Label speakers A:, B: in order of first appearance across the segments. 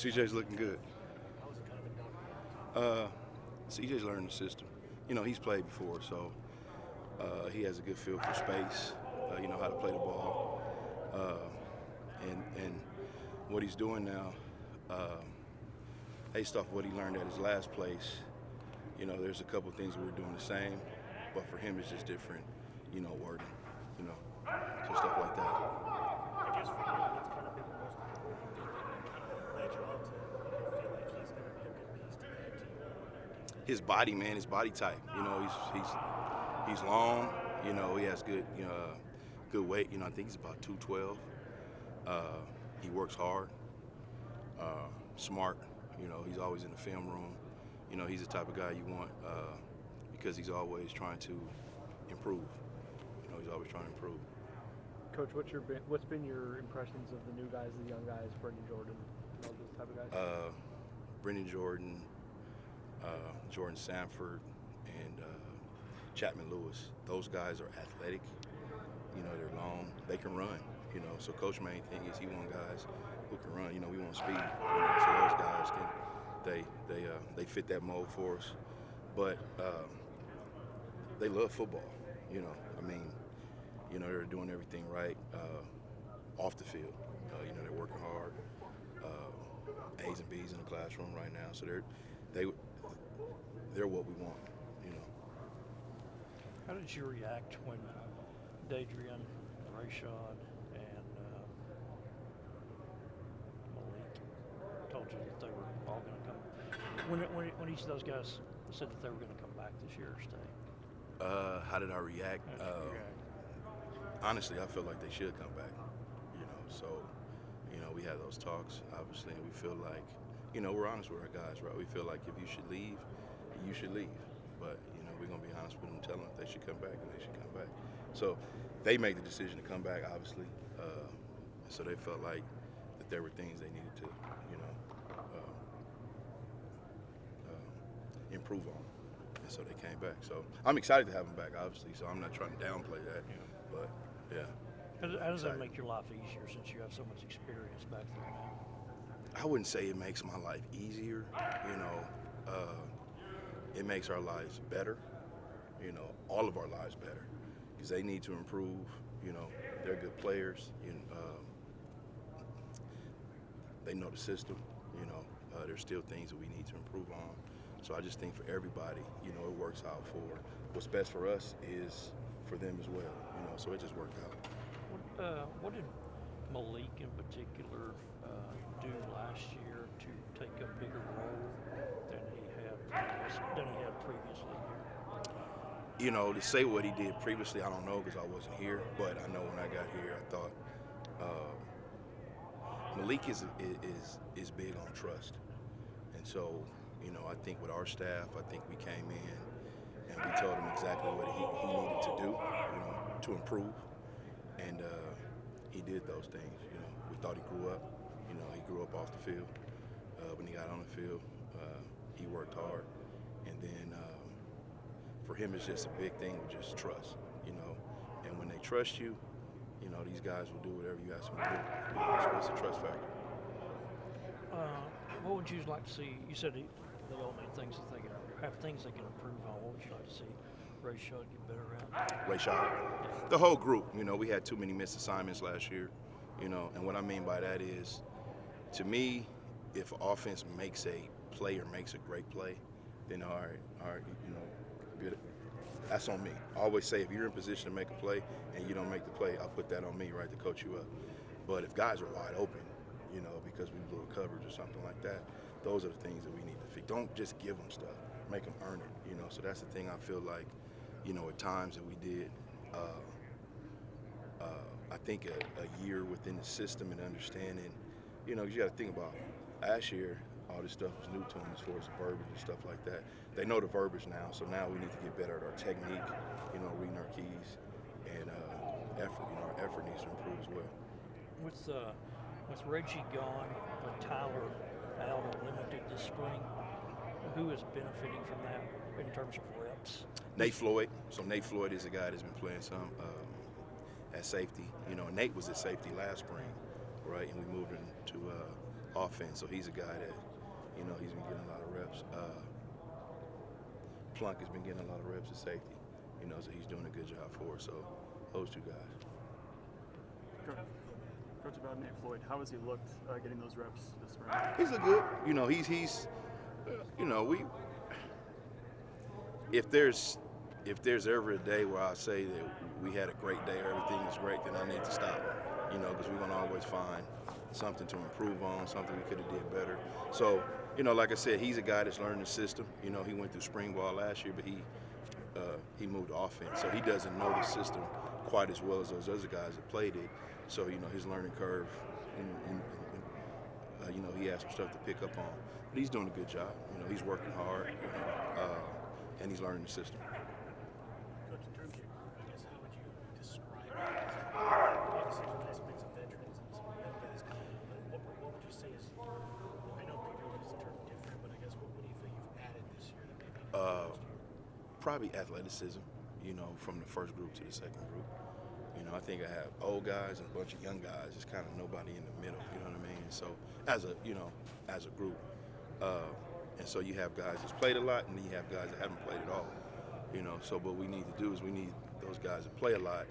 A: CJ's looking good. CJ's learning the system. He's played before, so he has a good feel for space. How to play the ball, and what he's doing now, based off what he learned at his last place. There's a couple things that we're doing the same, but for him it's just different. Wording. So stuff like that.
B: I guess for you, that's kind of been the most important thing that led you all to feel like he's going to be a good piece to that team.
A: His body, man, his body type. He's long. He has good good weight. I think he's about 212. He works hard. Smart. He's always in the film room. He's the type of guy you want because he's always trying to improve. He's always trying to improve.
C: Coach, what's been your impressions of the new guys, the young guys, Brendan Jordan, and all those type of guys?
A: Brendan Jordan, Jordan Sanford, and Chapman Lewis. Those guys are athletic. They're long. They can run. So Coach's main thing is he wants guys who can run. We want speed. So those guys they fit that mold for us. But they love football. They're doing everything right off the field. They're working hard. A's and B's in the classroom right now. So they're what we want.
D: How did you react when Dadrian, Rashad, and Malik told you that they were all going to come? When each of those guys said that they were going to come back this year or stay?
A: How did I react? Honestly, I feel like they should come back. So we had those talks, obviously, and we feel like, we're honest with our guys, right? We feel like if you should leave, you should leave. But, we're going to be honest with them, tell them if they should come back, and they should come back. So they made the decision to come back, obviously. So they felt like that there were things they needed to, improve on. And so they came back. So I'm excited to have them back, obviously. So I'm not trying to downplay that. But, yeah.
D: How does that make your life easier since you have so much experience back there now?
A: I wouldn't say it makes my life easier. It makes our lives better. All of our lives better, because they need to improve. They're good players. They know the system. There's still things that we need to improve on. So I just think for everybody, it works out for what's best for us is for them as well. So it just worked out.
D: What did Malik in particular do last year to take a bigger role than he had previously here?
A: To say what he did previously, I don't know because I wasn't here. But I know when I got here, I thought Malik is big on trust, and so I think with our staff, I think we came in and we told him exactly what he needed to do, to improve, and he did those things. We thought he grew up. He grew up off the field. When he got on the field, he worked hard, and then for him, it's just a big thing with just trust. And when they trust you, these guys will do whatever you ask them to do. So it's a trust factor.
D: What would you like to see? You said they all made things that they can have things they can improve on. What would you like to see Rashad get better at?
A: Rashad, the whole group. We had too many missed assignments last year. And what I mean by that is, to me, if offense makes a play or makes a great play, then all right, good. That's on me. I always say if you're in position to make a play and you don't make the play, I'll put that on me, right, to coach you up. But if guys are wide open, because we blew a coverage or something like that, those are the things that we need to fix. Don't just give them stuff. Make them earn it, So that's the thing I feel like, at times that we did. I think a year within the system and understanding, you got to think about last year, all this stuff was new to them as far as the verbiage and stuff like that. They know the verbiage now, so now we need to get better at our technique, reading our keys, and effort. Our effort needs to improve as well.
D: With Reggie gone, with Tyler out or limited this spring, who is benefiting from that in terms of reps?
A: Nate Floyd. So Nate Floyd is a guy that's been playing some at safety. Nate was at safety last spring, right? And we moved him to offense. So he's a guy that, you know, he's been getting a lot of reps. Plunk has been getting a lot of reps at safety, you know, so he's doing a good job for us. So those two guys.
E: Coach, about Nate Floyd, how has he looked getting those reps this spring?
A: He's looked good. You know, he's you know, if there's ever a day where I say that we had a great day or everything is great, then I need to stop. You know, because we're gonna always find something to improve on, something we could have did better. So, you know, like I said, he's a guy that's learning the system. You know, he went through spring ball last year, but he moved to offense, so he doesn't know the system quite as well as those other guys that played it. So, you know, his learning curve, you know, he has some stuff to pick up on. But he's doing a good job. You know, he's working hard, you know, and he's learning the system.
B: Coach, in terms of, I guess, how would you describe it? Obviously, you guys bring some veterans and some young guys coming in, but what would you say is, I know people use the term different, but I guess what do you feel you've added this year that maybe last year?
A: Probably athleticism, you know, from the first group to the second group. You know, I think I have old guys and a bunch of young guys. It's kind of nobody in the middle, you know what I mean? So as a group. And so you have guys that's played a lot, and then you have guys that haven't played at all. You know, so what we need to do is we need those guys that play a lot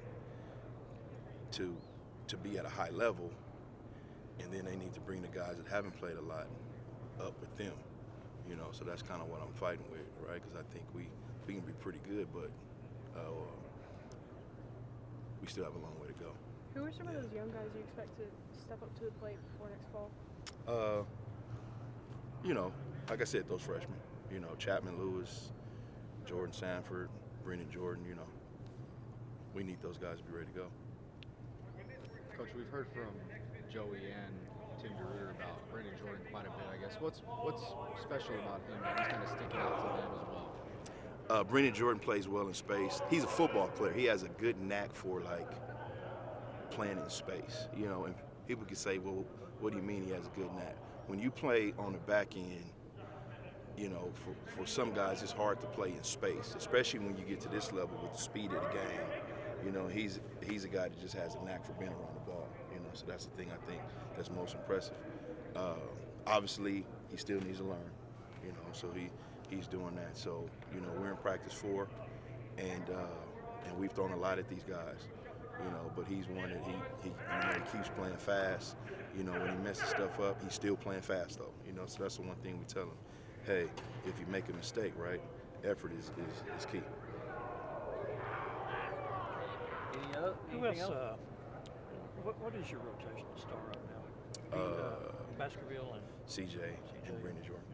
A: to be at a high level, and then they need to bring the guys that haven't played a lot up with them. You know, so that's kind of what I'm fighting with, right? Because I think we can be pretty good, but we still have a long way to go.
F: Who are some of those young guys you expect to step up to the plate before next fall?
A: You know, like I said, those freshmen. You know, Chapman Lewis, Jordan Sanford, Brennan Jordan. You know, we need those guys to be ready to go.
G: Coach, we've heard from Joey and Tim DeRuiter about Brennan Jordan quite a bit. I guess what's special about him that he's kind of sticking out to them as well?
A: Brennan Jordan plays well in space. He's a football player. He has a good knack for like playing in space. You know, and people can say, well, what do you mean he has a good knack? When you play on the back end, you know, for some guys it's hard to play in space, especially when you get to this level with the speed of the game. You know, he's a guy that just has a knack for being around the ball. You know, so that's the thing I think that's most impressive. Obviously, he still needs to learn. You know, so he's doing that. So, you know, we're in practice 4, and we've thrown a lot at these guys. You know, but he's one that he keeps playing fast. You know, when he messes stuff up, he's still playing fast though. You know, so that's the one thing we tell him. Hey, if you make a mistake, right, effort is key.
D: Who else? What is your rotation star right now? Baskerville and
A: CJ and Brendan Jordan.